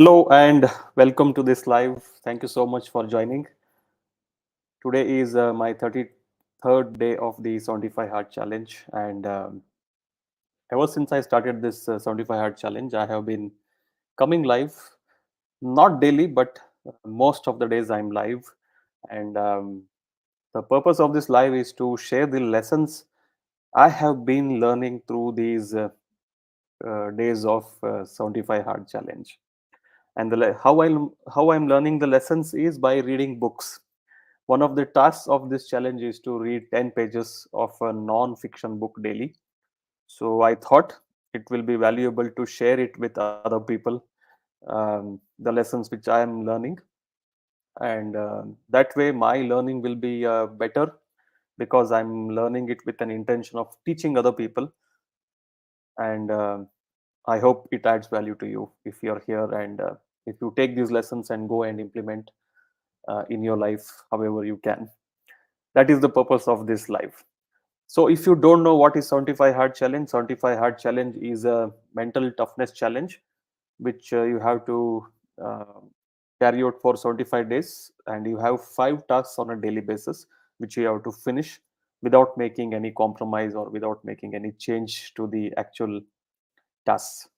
Hello and welcome to this live. Thank you so much for joining. Today is my 33rd day of the 75 Hard Challenge, and ever since I started this 75 Hard Challenge, I have been coming live, not daily, but most of the days I'm live. And the purpose of this live is to share the lessons I have been learning through these days of 75 Hard Challenge. And how I'm learning the lessons is by reading books. One of the tasks of this challenge is to read 10 pages of a non-fiction book daily. So I thought it will be valuable to share it with other people, the lessons which I am learning. And that way, my learning will be better because I'm learning it with an intention of teaching other people. And I hope it adds value to you if you're here and if you take these lessons and go and implement in your life however you can. That is the purpose of this live. So if you don't know what is 75 hard challenge, 75 hard challenge is a mental toughness challenge which you have to uh, carry out for 75 days, and you have 5 tasks on a daily basis which you have to finish without making any compromise or without making any change to the actual tasks.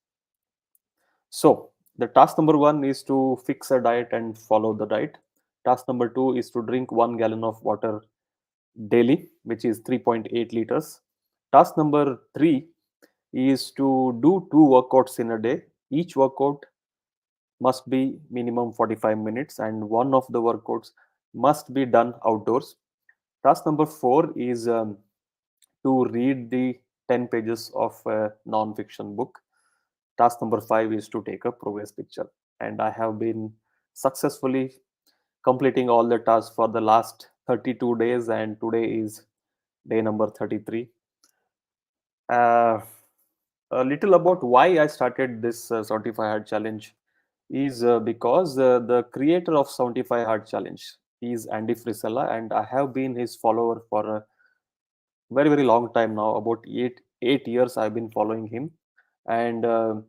So the task number one is to fix a diet and follow the diet. Task number two is to drink 1 gallon of water daily, which is 3.8 liters. Task number three is to do two workouts in a day. Each workout must be minimum 45 minutes, and one of the workouts must be done outdoors. Task number four is to read the 10 pages of a non-fiction book. Task number five is to take a progress picture. And I have been successfully completing all the tasks for the last 32 days, and today is day number 33. Uh, a little about why I started this 75 Hard Challenge is because the creator of 75 Hard Challenge is Andy Frisella, and I have been his follower for a very long time now. About eight years I've been following him and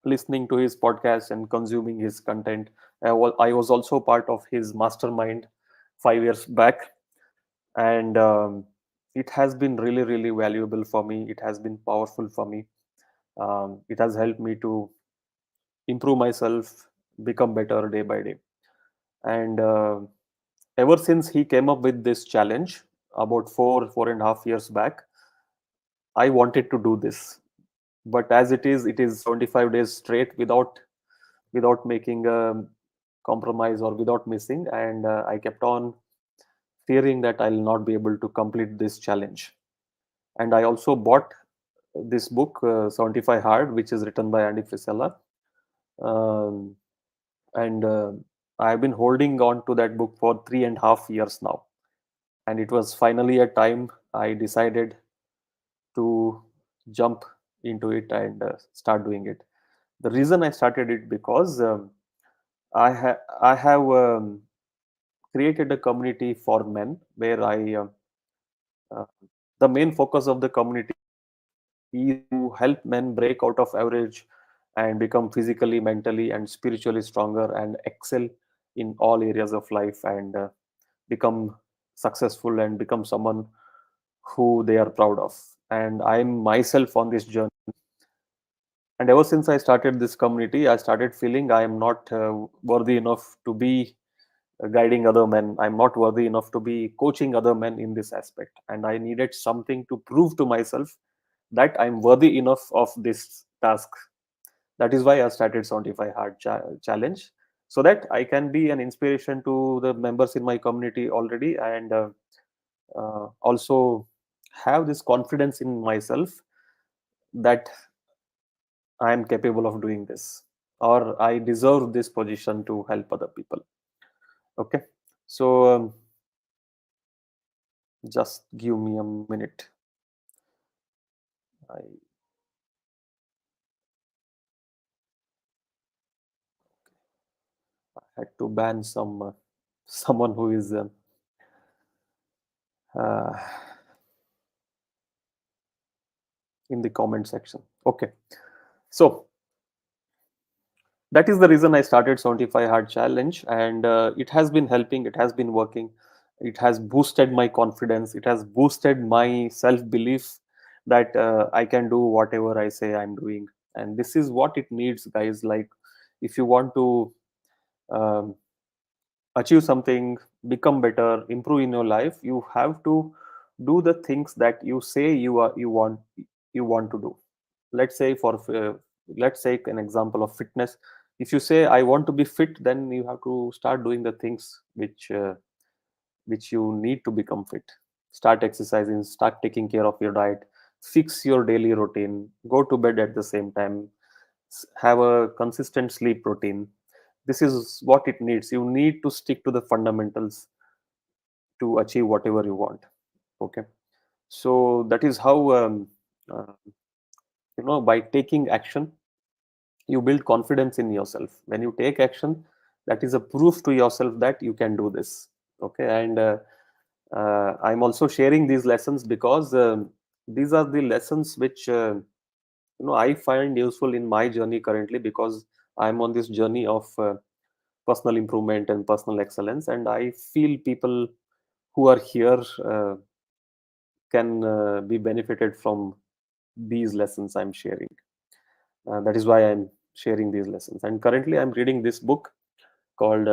listening to his podcast and consuming his content. I was also part of his mastermind 5 years back, and it has been really valuable for me. It has been powerful for me. It has helped me to improve myself, become better day by day. And ever since he came up with this challenge about 4.5 years back, I wanted to do this. But as it is 75 days straight without making a compromise or without missing. And I kept on fearing that I'll not be able to complete this challenge. And I also bought this book, 75 Hard, which is written by Andy Frisella. Um, and I've been holding on to that book for 3.5 years now. And it was finally a time I decided to jump into it and start doing it. The reason I started it because I have created a community for men where I uh, the main focus of the community is to help men break out of average and become physically, mentally, and spiritually stronger and excel in all areas of life and become successful and become someone who they are proud of. And I'm myself on this journey. And ever since I started this community, I started feeling I am not worthy enough to be guiding other men. I'm not worthy enough to be coaching other men in this aspect. And I needed something to prove to myself that I'm worthy enough of this task. That is why I started 75 Hard Challenge, so that I can be an inspiration to the members in my community already, and also have this confidence in myself that I am capable of doing this, or I deserve this position to help other people. Okay, so just give me a minute. I had to ban some someone who is uh, in the comment section. Okay, so That is the reason I started 75 hard challenge, and it has been helping, it has been working, it has boosted my confidence, it has boosted my self belief that I can do whatever I say I'm doing. And this is what it needs, guys. Like, if you want to um, achieve something, become better, improve in your life, you have to do the things that you say you want to do. Let's say for let's take an example of fitness. If you say I want to be fit, then you have to start doing the things which you need to become fit. Start exercising, start taking care of your diet, fix your daily routine, go to bed at the same time, have a consistent sleep routine. This is what it needs. You need to stick to the fundamentals to achieve whatever you want. Okay, so that is how uh, by taking action you build confidence in yourself. When you take action, that is a proof to yourself that you can do this. Okay, and I'm also sharing these lessons because these are the lessons which I find useful in my journey currently, because I'm on this journey of personal improvement and personal excellence, and I feel people who are here can be benefited from these lessons I'm sharing. That is why I'm sharing these lessons. And currently, I'm reading this book called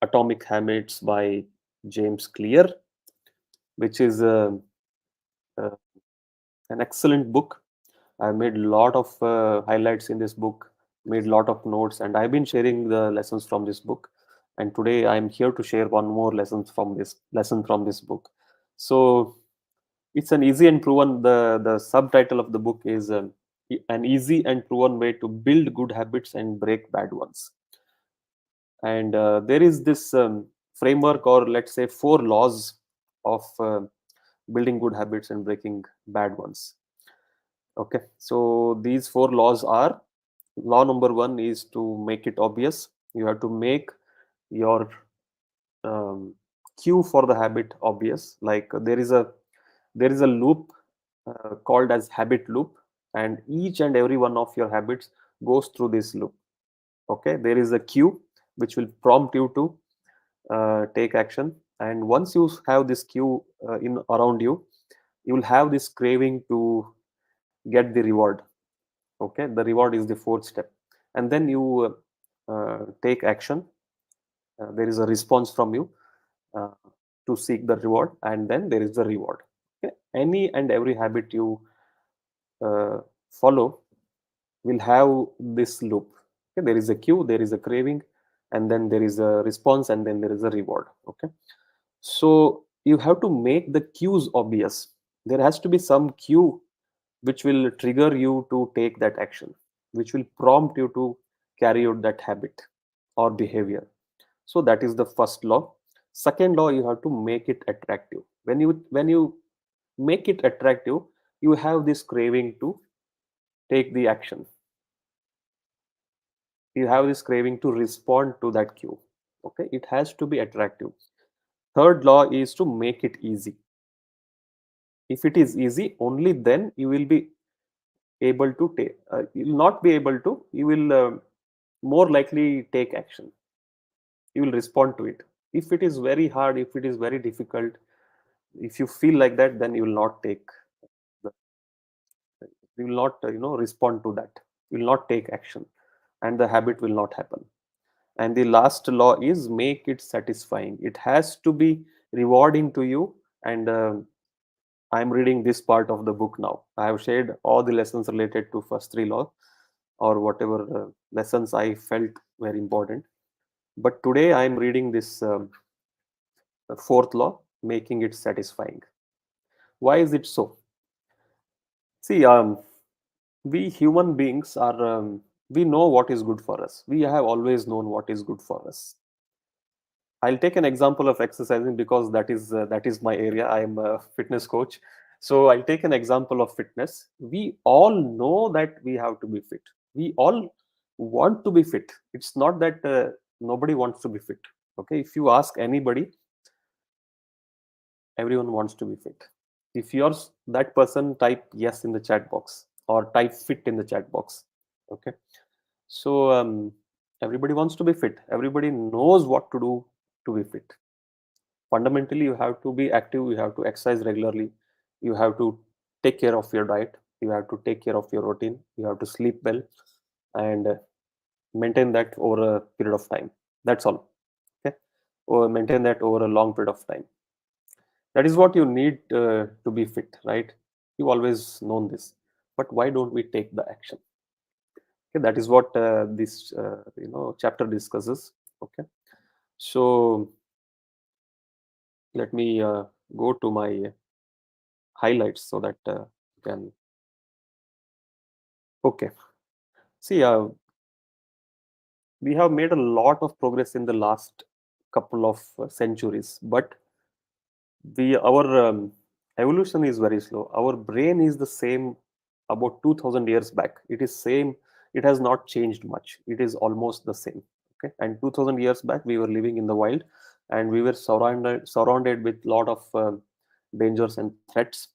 Atomic Habits by James Clear, which is uh, an excellent book. I made a lot of highlights in this book, made a lot of notes, and I've been sharing the lessons from this book. And today I'm here to share one more lesson from this book. So it's an easy and proven. The subtitle of the book is an easy and proven way to build good habits and break bad ones. And there is this framework, or let's say 4 laws of building good habits and breaking bad ones. Okay, so these 4 laws are: law number one is to make it obvious. You have to make your um, cue for the habit obvious. Like, there is a loop called as habit loop, and each and every one of your habits goes through this loop. Okay, there is a cue which will prompt you to take action, and once you have this cue in around you, you will have this craving to get the reward. Okay, the reward is the fourth step, and then you take action. There is a response from you uh, to seek the reward, and then there is the reward. Okay? Any and every habit you follow will have this loop. Okay? There is a cue, there is a craving, and then there is a response, and then there is a reward. Okay, so you have to make the cues obvious. There has to be some cue which will trigger you to take that action, which will prompt you to carry out that habit or behavior. So that is the first law. Second law, you have to make it attractive. When you make it attractive, you have this craving to take the action. You have this craving to respond to that cue. Okay, it has to be attractive. Third law is to make it easy. If it is easy, only then you will be able to take. You will not be able to. You will more likely take action. You will respond to it. If it is very hard, if it is very difficult, if you feel like that, then you will not take the, you will not respond to that. You will not take action, and the habit will not happen. And the last law is make it satisfying. It has to be rewarding to you. And I'm reading this part of the book now. I have shared all the lessons related to first 3 laws, or whatever lessons I felt were important. But today I'm reading this fourth law, making it satisfying. Why is it so? See, we human beings are, we know what is good for us. We have always known what is good for us. I'll take an example of exercising, because that is my area. I am a fitness coach. So I'll take an example of fitness. We all know that we have to be fit. We all want to be fit. It's not that nobody wants to be fit. Okay, if you ask anybody, everyone wants to be fit. If you're that person, type yes in the chat box, or type fit in the chat box. Okay, so Everybody wants to be fit. Everybody knows what to do to be fit. Fundamentally, you have to be active. You have to exercise regularly. You have to take care of your diet. You have to take care of your routine. You have to sleep well and maintain that over a period of time. That's all. Okay, or maintain that over a long period of time. That is what you need to be fit, right? You've always known this, but why don't we take the action? Okay, that is what this chapter discusses. Okay, so let me go to my highlights so that you can. Okay, see, we have made a lot of progress in the last couple of centuries, but we our evolution is very slow. Our brain is the same about 2000 years back. It is same. It has not changed much. It is almost the same. Okay, and 2000 years back we were living in the wild, and we were surrounded with lot of dangers and threats,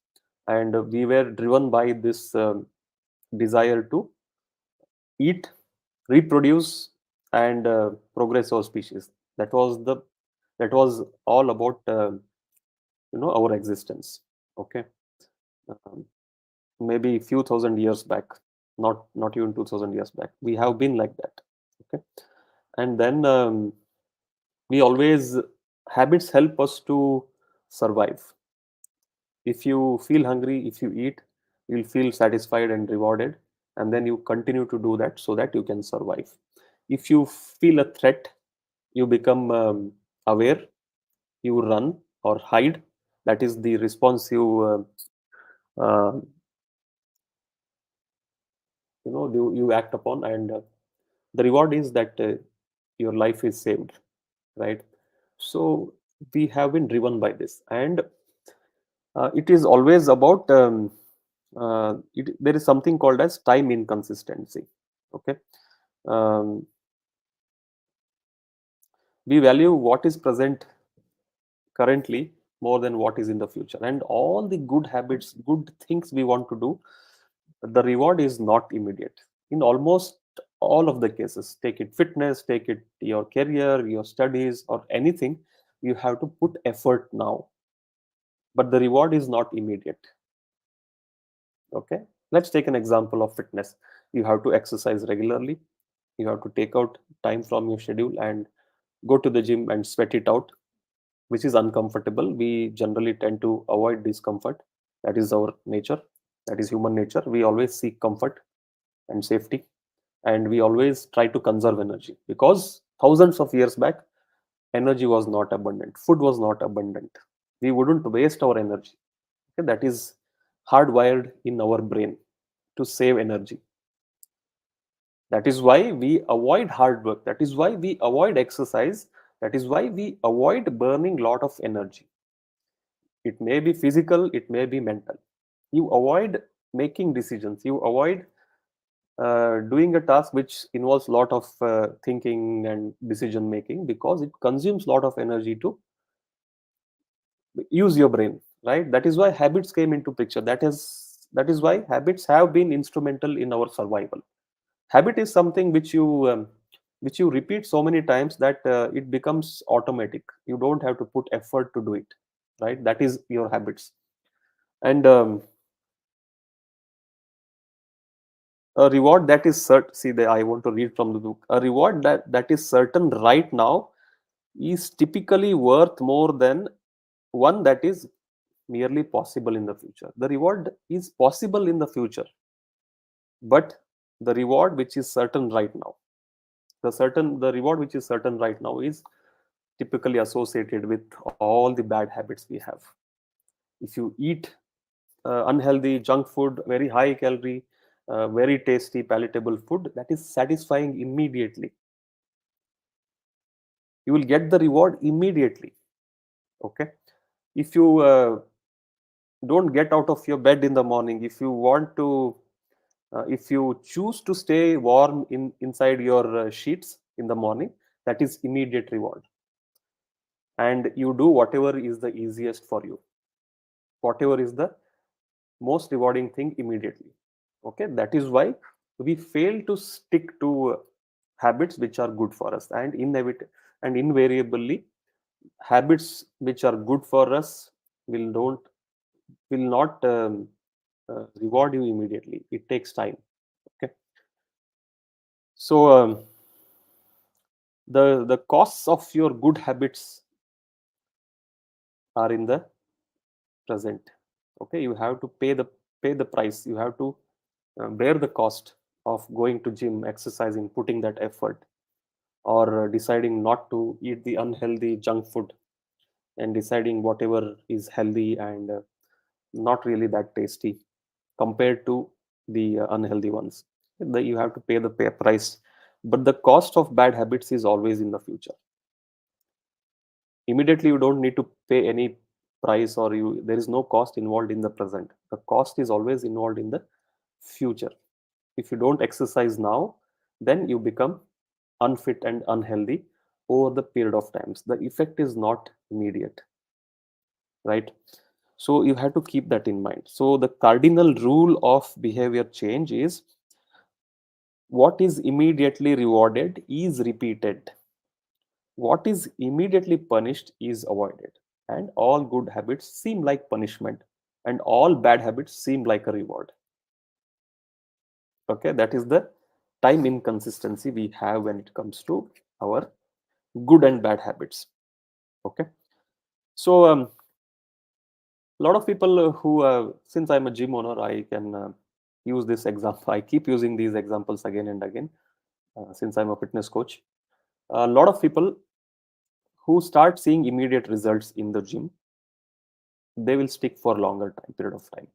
and we were driven by this desire to eat, reproduce, and progress our species. That was the that was all about our existence. Okay, um, maybe few thousand years back, not even 2000 years back, we have been like that. Okay, and then we always habits help us to survive. If you feel hungry, if you eat, you'll feel satisfied and rewarded, and then you continue to do that so that you can survive. If you feel a threat, you become aware, you run or hide. That is the response uh, you act upon, and the reward is that your life is saved, right? So we have been driven by this, and it is always about there is something called as time inconsistency. Okay, um, we value what is present currently more than what is in the future, and all the good habits, good things we want to do, the reward is not immediate in almost all of the cases. Take it fitness, take it your career, your studies, or anything. You have to put effort now, but the reward is not immediate. Okay, let's take an example of fitness. You have to exercise regularly. You have to take out time from your schedule and go to the gym and sweat it out, which is uncomfortable. We generally tend to avoid discomfort. That is our nature. That is human nature. We always seek comfort and safety, and we always try to conserve energy, because thousands of years back energy was not abundant, food was not abundant. We wouldn't waste our energy. Okay? That is hardwired in our brain to save energy. That is why we avoid hard work. That is why we avoid exercise. That is why we avoid burning lot of energy. It may be physical, it may be mental. You avoid making decisions. You avoid doing a task which involves a lot of thinking and decision making, because it consumes a lot of energy to use your brain, right? That is why habits came into picture. That is why habits have been instrumental in our survival. Habit is something which you repeat so many times that it becomes automatic. You don't have to put effort to do it, right? That is your habits. And a reward that is certain, see, I want to read from the book. A reward that is certain right now is typically worth more than one that is merely possible in the future. The reward is possible in the future, but the reward which is certain right now, the reward which is certain right now is typically associated with all the bad habits we have. If you eat unhealthy junk food, very high calorie, very tasty, palatable food that is satisfying immediately, you will get the reward immediately. Okay, if you don't get out of your bed in the morning, if you want to if you choose to stay warm inside your sheets in the morning, that is immediate reward, and you do whatever is the easiest for you, whatever is the most rewarding thing immediately. Okay, that is why we fail to stick to habits which are good for us, and invariably habits which are good for us don't will not reward you immediately. It takes time. Okay. So the costs of your good habits are in the present. Okay, you have to pay the price. You have to bear the cost of going to gym, exercising, putting that effort, or deciding not to eat the unhealthy junk food, and deciding whatever is healthy and not really that tasty compared to the unhealthy ones. You have to pay the price, but the cost of bad habits is always in the future. Immediately you don't need to pay any price, or you there is no cost involved in the present. The cost is always involved in the future. If you don't exercise now, then you become unfit and unhealthy over the period of times. The effect is not immediate, right? So you have to keep that in mind. So the cardinal rule of behavior change is what is immediately rewarded is repeated. What is immediately punished is avoided. And all good habits seem like punishment, and all bad habits seem like a reward. Okay, that is the time inconsistency we have when it comes to our good and bad habits. Okay, so a lot of people who, since I'm a gym owner, I can use this example. I keep using these examples again and again since I'm a fitness coach. A lot of people who start seeing immediate results in the gym, they will stick for longer time period of time.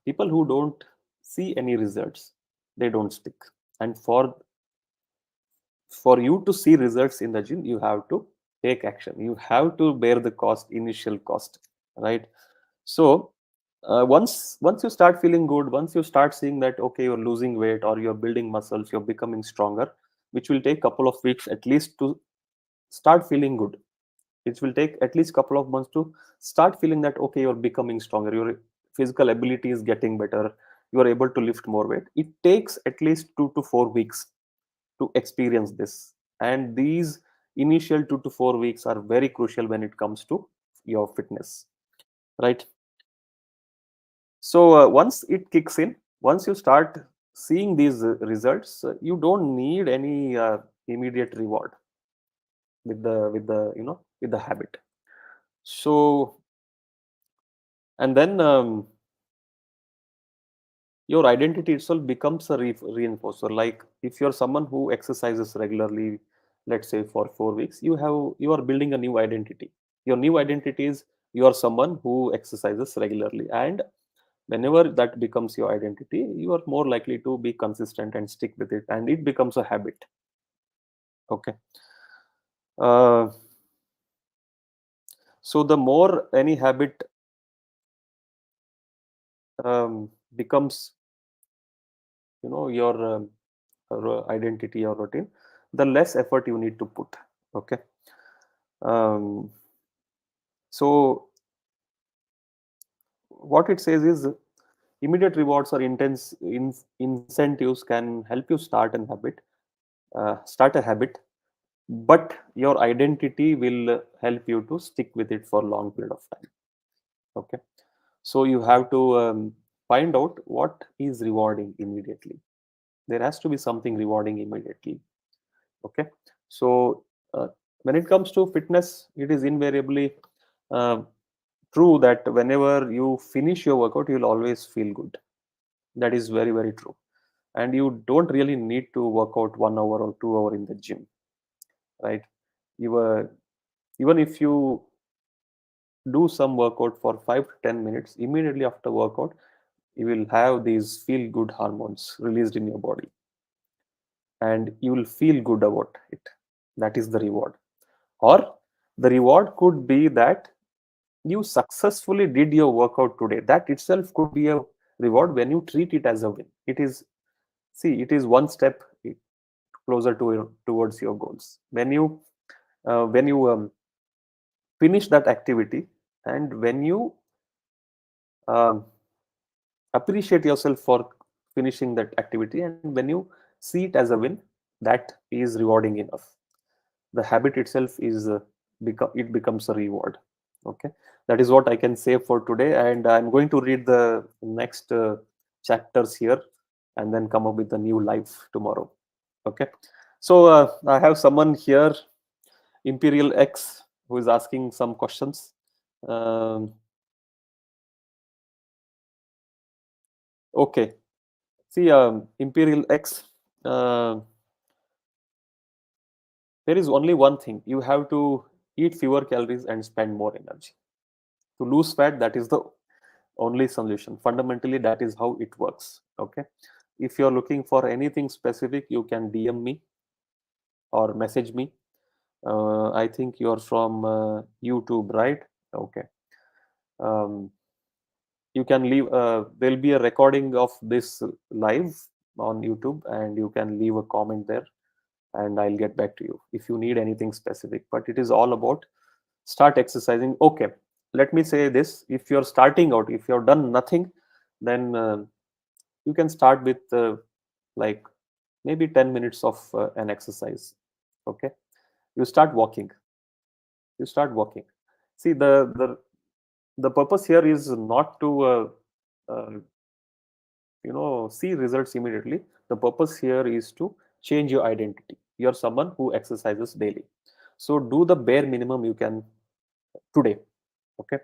People who don't see any results, they don't stick. And for you to see results in the gym, you have to take action. You have to bear the cost, initial cost, right? So once you start feeling good, once you start seeing that okay, you're losing weight or you're building muscles, you're becoming stronger, which will take couple of weeks at least to start feeling good. It will take at least couple of months to start feeling that okay, you're becoming stronger, your physical ability is getting better, you are able to lift more weight. It takes at least 2 to 4 weeks to experience this, and these initial 2 to 4 weeks are very crucial when it comes to your fitness, right? So once it kicks in, once you start seeing these results, you don't need any immediate reward with the habit. So and then your identity itself becomes a reinforcer. Like if you're someone who exercises regularly, let's say for 4 weeks, you are building a new identity. Your new identity is you are someone who exercises regularly, and whenever that becomes your identity, you are more likely to be consistent and stick with it, and it becomes a habit. Okay. uh, so the more any habit becomes your identity or routine, the less effort you need to put. Okay. um, so what it says is immediate rewards or incentives can help you start a habit, but your identity will help you to stick with it for long period of time. Okay. So you have to find out what is rewarding immediately. There has to be something rewarding immediately. Okay. So when it comes to fitness, it is invariably uh, true that whenever you finish your workout, you'll always feel good. That is very, very true. And you don't really need to work out 1 hour or 2 hour in the gym, right? You even if you do some workout for 5 to 10 minutes, immediately after workout, you will have these feel good hormones released in your body, and you will feel good about it. That is the reward. Or the reward could be that you successfully did your workout today. That itself could be a reward when you treat it as a win. It is, see, it is one step closer towards your goals. When you finish that activity, and when you um, appreciate yourself for finishing that activity, and when you see it as a win, that is rewarding enough. The habit itself is it becomes a reward. Okay, that is what I can say for today, and I'm going to read the next chapters here and then come up with a new life tomorrow. Okay, so I have someone here, Imperial X, who is asking some questions. um, okay, see, Imperial X, uh, there is only one thing: you have to eat fewer calories and spend more energy to lose fat. That is the only solution. Fundamentally, that is how it works. Okay, if you're looking for anything specific, you can DM me or message me. I think you're from YouTube, right? Okay. um, you can leave, there'll be a recording of this live on YouTube, and you can leave a comment there, and I'll get back to you if you need anything specific. But it is all about start exercising. Okay, let me say this: if you're starting out, if you've done nothing, then you can start with like maybe 10 minutes of an exercise. Okay, you start walking. You start walking. See, the purpose here is not to uh, see results immediately. The purpose here is to change your identity. You're someone who exercises daily, so do the bare minimum you can today. Okay,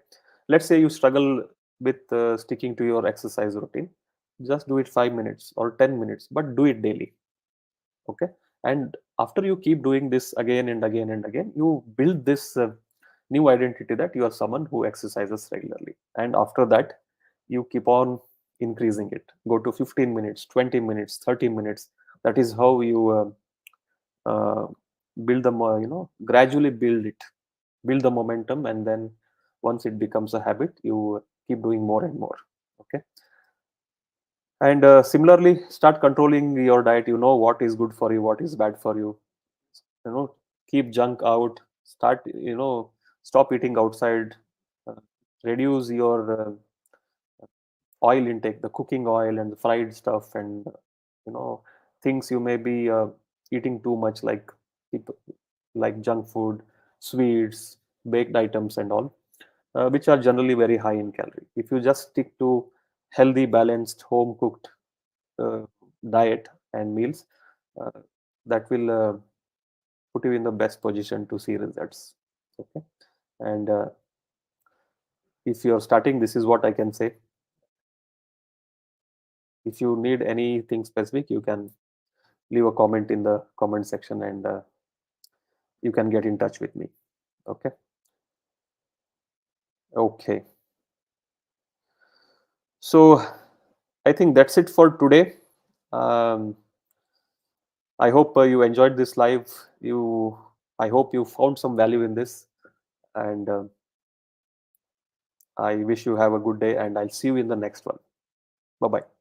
let's say you struggle with sticking to your exercise routine. Just do it 5 minutes or 10 minutes, but do it daily. Okay, and after you keep doing this again and again and again, you build this new identity that you are someone who exercises regularly. And after that, you keep on increasing it. Go to 15 minutes, 20 minutes, 30 minutes. That is how you build them, gradually build it, build the momentum. And then once it becomes a habit, you keep doing more and more. Okay, and similarly, start controlling your diet. You know what is good for you, what is bad for you. Keep junk out. Start, stop eating outside. uh, Reduce your oil intake, the cooking oil and the fried stuff, and you know things you may be eating too much, like peop- like junk food, sweets, baked items and all, which are generally very high in calorie. If you just stick to healthy, balanced, home cooked uh, diet and meals, uh, that will put you in the best position to see results. Okay, and if you're starting, this is what I can say. If you need anything specific, you can leave a comment in the comment section, and you can get in touch with me. Okay, okay, so I think that's it for today. um, I hope you enjoyed this live. I hope you found some value in this, and I wish you have a good day, and I'll see you in the next one. Bye bye.